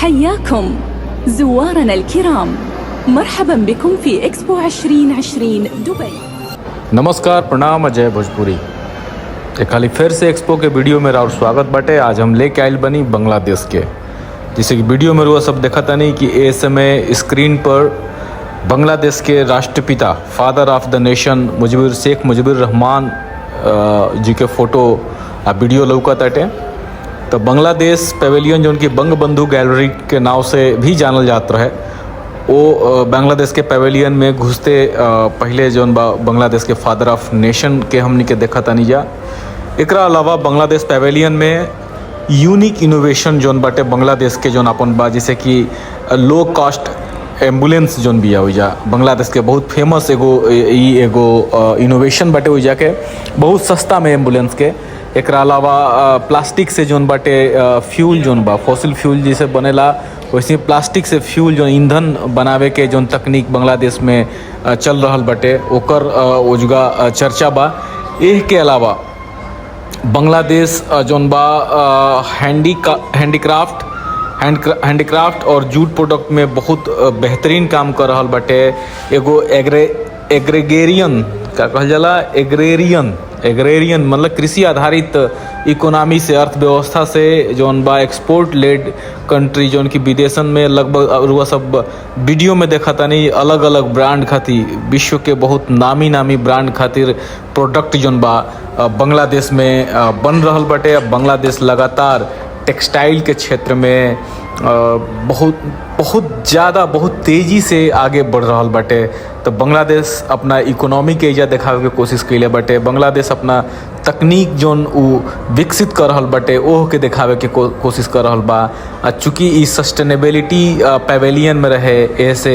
حياكم زوارنا الكرام، مرحبا بكم في expo 2020 Dubai. नमस्कार, प्रणाम, अजय भोजपुरी। एक खाली फिर से एक्सपो के वीडियो में और स्वागत बाटे। आज हम लेके आयल बनी बांग्लादेश के, जैसे कि वीडियो में रुआ सब देखा नहीं कि ए समय स्क्रीन पर बांग्लादेश के राष्ट्रपिता, father of the nation Sheikh Mujibur Rahman ji के फ़ोटो आ वीडियो लौका ताटे। तो बांग्लादेश पेवेलियन जो उनकी बंग बंधु गैलरी के नाव से भी जानल जात रहे, वो बांग्लादेश के पेवेलियन में घुसते पहले जौन बांग्लादेश के फादर ऑफ नेशन के हमनी के देखा तानी जा। एकरा अलावा बांग्लादेश पेवेलियन में यूनिक इनोवेशन जौन बाटे बांग्लादेश के जौन अपन बा, जैसे कि लो कॉस्ट एम्बुलेंस जौन भी हो जा बांग्लादेश के बहुत फेमस एगो इनोवेशन बाटे हो जाके बहुत सस्ता में एम्बुलेंस के। एकरा अलावा प्लास्टिक से जौन बाटे फ्यूल जौन बा फॉसिल फ्यूल जैसे बनेला, वैसे प्लास्टिक से फ्यूल जो ईंधन बनावे के जौन तकनीक बांग्लादेश में चल रहल बाटे ओकर ओजुगा चर्चा बा। एह के अलावा बांग्लादेश जौन बा हैंडीक्राफ्ट और जूट प्रोडक्ट में बहुत बेहतरीन काम कर रहल बाटे। एगो एग्रेगेरियन का कहल जाला, एग्रेरियन मतलब कृषि आधारित इकोनॉमी से, अर्थव्यवस्था से जौन बा एक्सपोर्ट लेड कंट्री जौन की विदेशन में लगभग रुआ सब वीडियो में देखा तानी अलग अलग ब्रांड खातिर, विश्व के बहुत नामी ब्रांड खातिर प्रोडक्ट जौन बा बांग्लादेश में बन रहल बाटे। बांग्लादेश लगातार टेक्सटाइल के क्षेत्र में बहुत ज़्यादा बहुत तेज़ी से आगे बढ़ रहल बाटे। तो बांग्लादेश अपना इकोनॉमी के एजा देखावे के कोशिश कैले बाटे। बांग्लादेश अपना तकनीक जौन विकसित कर रहल बाटे ओह के देखावे के कोशिश कर रहल बा। चूँकि ई सस्टेनेबिलिटी पेवेलियन में रहे, ऐसे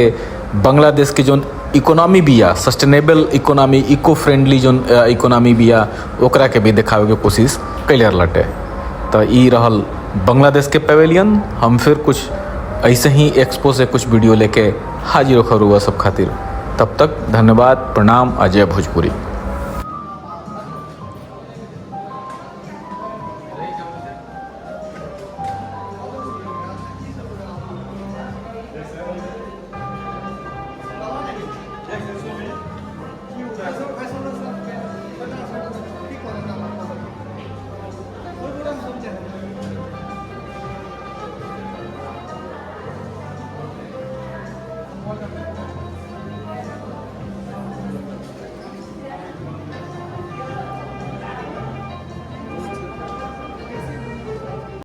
बांग्लादेश के जौन इकोनॉमी बिया सस्टेनेबल इकोनॉमी, इको फ्रेंडली जौन इकोनॉमी बिया ओकरा के भी देखावे के कोशिश कैले रहलटे। तो ई रहल बांग्लादेश के पेवेलियन। हम फिर कुछ ऐसे ही एक्सपो से कुछ वीडियो लेके हाजिर होकर सब खातिर। तब तक धन्यवाद, प्रणाम, अजय भोजपुरी।